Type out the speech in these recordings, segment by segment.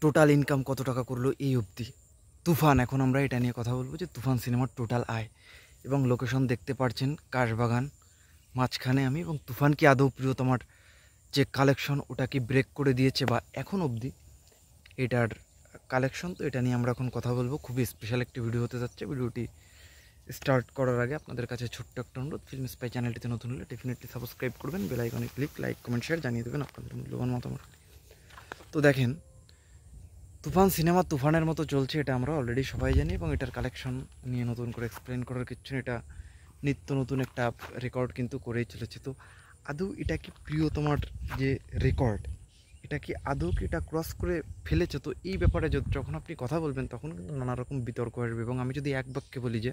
Total income কত টাকা করলো এই অবধি। তুফান, এখন আমরা এটা নিয়ে কথা বলবো যে তুফান সিনেমার টোটাল আয় এবং লোকেশন দেখতে পাচ্ছেন কাশবাগান, মাঝখানে আমি। এবং তুফান কি আদৌ প্রিয়তমার যে কালেকশন ওটা কি ব্রেক করে দিয়েছে বা এখন অবধি এটার কালেকশন, তো এটা নিয়ে আমরা এখন কথা বলবো। খুবই স্পেশাল একটি ভিডিও হতে যাচ্ছে। ভিডিওটি স্টার্ট করার আগে আপনাদের কাছে ছোট্ট একটা অনুরোধ, ফিল্ম স্পাই চ্যানেলটিতে নতুন হলে ডেফিনেটলি সাবস্ক্রাইব করবেন, বেল আইকনে ক্লিক, লাইক কমেন্ট শেয়ার জানিয়ে দেবেন আপনাদের মূল্যবান মতামত। তো দেখেন, তুফান সিনেমা তুফানের মতো চলছে, এটা আমরা অলরেডি সবাই জানি এবং এটার কালেকশন নিয়ে নতুন করে এক্সপ্লেন করার কিছু নেই। এটা নিত্য নতুন একটা রেকর্ড কিন্তু করেই চলেছে। তো আদৌ এটা কি প্রিয়তমার যে রেকর্ড, এটা কি আদৌ কি এটা ক্রস করে ফেলেছে? তো এই ব্যাপারে যখন আপনি কথা বলবেন তখন কিন্তু নানা রকম বিতর্ক আসবে। এবং আমি যদি এক বাক্যে বলি যে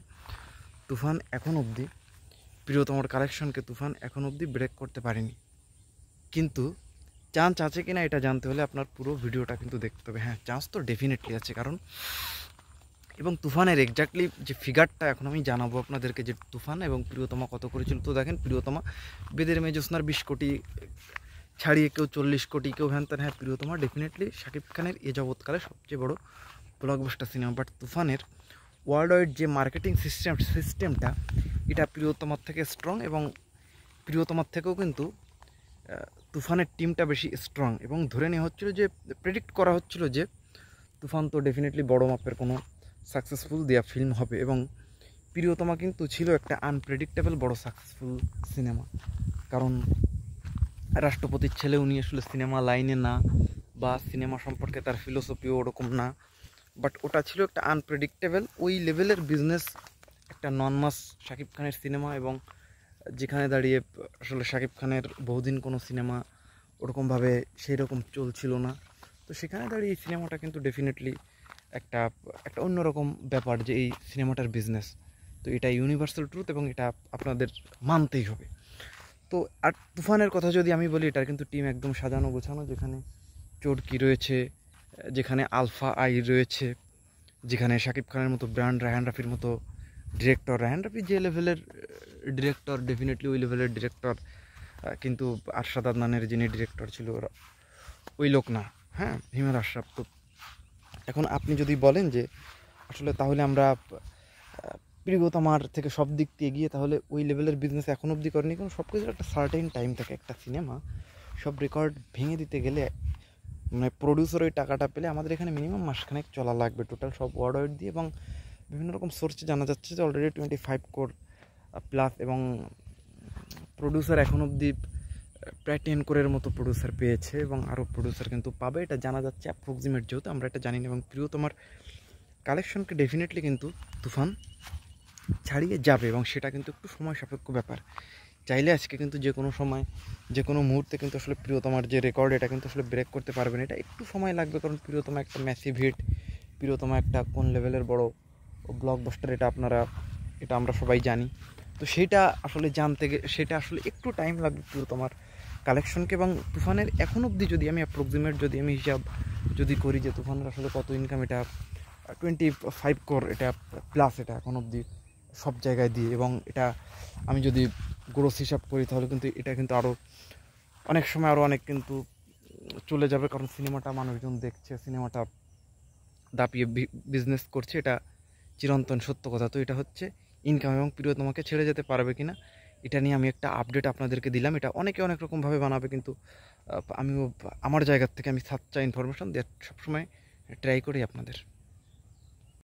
তুফান এখন অবধি প্রিয়তমার কালেকশনকে তুফান এখন অবধি ব্রেক করতে পারেনি, কিন্তু চান্স আছে কিনা এটা জানতে হলে আপনার পুরো ভিডিওটা কিন্তু দেখতে হবে। হ্যাঁ, চান্স তো ডেফিনেটলি আছে, কারণ এবং তুফানের এক্স্যাক্টলি যে ফিগারটা এখন আমি জানাবো আপনাদেরকে যে তুফান এবং প্রিয়তমা কত করেছিল। তো দেখেন, প্রিয়তমা বেদের মেয়ে জ্যোৎস্নার 20 কোটি ছাড়িয়ে, কেউ 40 কোটি, কেউ হ্যান ত্যান। হ্যাঁ, প্রিয়তমা ডেফিনেটলি শাকিব খানের এ জগৎকালে সবচেয়ে বড় ব্লকবাস্টার সিনেমা। বাট তুফানের ওয়ার্ল্ড ওয়াইড যে মার্কেটিং সিস্টেমটা এটা প্রিয়তমার থেকে স্ট্রং, এবং প্রিয়তমার থেকেও কিন্তু তুফানের টিমটা বেশি স্ট্রং। এবং ধরে নেওয়া হচ্ছিল যে, প্রেডিক্ট করা হচ্ছিল যে তুফান তো ডেফিনেটলি বড় মাপের কোনো সাকসেসফুল দেওয়া ফিল্ম হবে। এবং প্রিয়তমা কিন্তু ছিল একটা আনপ্রেডিক্টেবল বড় সাকসেসফুল সিনেমা, কারণ রাষ্ট্রপতির ছেলে, উনি আসলে সিনেমা লাইনে না, বা সিনেমা সম্পর্কে তার ফিলোসফিও ওরকম না। বাট ওটা ছিল একটা আনপ্রেডিক্টেবল ওই লেভেলের বিজনেস, একটা নন মাস শাকিব খানের সিনেমা। এবং যেখানে দাঁড়িয়ে আসলে শাকিব খানের বহুদিন কোনো সিনেমা ওরকমভাবে সেই রকম চলছিল না। তো সেখানে দাঁড়িয়ে এই সিনেমাটা কিন্তু ডেফিনেটলি একটা একটা অন্যরকম ব্যাপার যে এই সিনেমাটার বিজনেস। তো এটা ইউনিভার্সাল ট্রুথ এবং এটা আপনাদের মানতেই হবে। তো আর তুফানের কথা যদি আমি বলি, এটার কিন্তু টিম একদম সাজানো গোছানো, যেখানে চরকি রয়েছে, যেখানে আলফা আই রয়েছে, যেখানে শাকিব খানের মতো ব্র্যান্ড, রায়হান রাফির মতো ডিরেক্টর। রায়হান রাফি যে লেভেলের ডিরেক্টর, ডেফিনেটলি ওই লেভেলের ডিরেক্টর কিন্তু আরশাদ আদনানের যিনি ডিরেক্টর ছিল ওই লোক না। হ্যাঁ, হিমেল আশরাফ। তো এখন আপনি যদি বলেন যে আসলে তাহলে আমরা প্রিয়তমার থেকে সব দিক দিয়ে এগিয়ে, তাহলে ওই লেভেলের বিজনেস এখন অবধি করেনি। কারণ সব কিছুর একটা সার্টেন টাইম থাকে। একটা সিনেমা সব রেকর্ড ভেঙে দিতে গেলে, মানে প্রডিউসার ওই টাকাটা পেলে আমাদের এখানে মিনিমাম মাসখানেক চলা লাগবে টোটাল সব ওয়ার্ড ওয়াইড দিয়ে। এবং বিভিন্ন রকম সোর্সে জানা যাচ্ছে যে অলরেডি 25 কোর প্লাস, এবং প্রডিউসার এখন অবধি প্রায় 10 কোরের মতো প্রডিউসার পেয়েছে, এবং আরও প্রডিউসার কিন্তু পাবে, এটা জানা যাচ্ছে অ্যাপ্রক্সিমেট, যেহেতু আমরা এটা জানি না। এবং প্রিয়তমার কালেকশনকে ডেফিনেটলি কিন্তু তুফান ছাড়িয়ে যাবে, এবং সেটা কিন্তু একটু সময় সাপেক্ষ ব্যাপার। চাইলে আজকে কিন্তু যে কোনো সময়, যে কোনো মুহূর্তে কিন্তু আসলে প্রিয়তমার যে রেকর্ড এটা কিন্তু আসলে ব্রেক করতে পারবে না। এটা একটু সময় লাগবে, কারণ প্রিয়তমা একটা ম্যাসিভ হিট, প্রিয়তমা একটা কোন লেভেলের বড় ব্লকবাস্টার এটা আমরা সবাই জানি। তো সেটা আসলে জানতে সেটা আসলে একটু টাইম লাগবে প্রিয়তমার কালেকশনকে। এবং তুফানের এখন অবধি যদি আমি অ্যাপ্রক্সিমেট যদি আমি হিসাব যদি করি যে তুফানের আসলে কত ইনকাম, এটা 25 কোর এটা প্লাস, এটা এখন অবধি সব জায়গায় দিয়ে। এবং এটা আমি যদি গ্রোস হিসাব করি তাহলে কিন্তু এটা কিন্তু আরও অনেক সময় আরও অনেক কিন্তু চলে যাবে, কারণ সিনেমাটা মানুষজন দেখছে, সিনেমাটা দাপিয়ে বিজনেস করছে, এটা চিরন্তন সত্য কথা। তো এটা হচ্ছে ইনকাম, এবং প্রিয়তমাকে ছেড়ে যেতে পারবে কিনা এটা নিয়ে আমি একটা আপডেট আপনাদেরকে দিলাম। এটা অনেকে অনেক রকমভাবে বানাবে, কিন্তু আমিও আমার জায়গার থেকে আমি সাচ্চা ইনফরমেশন দেওয়ার সবসময় ট্রাই করি আপনাদের।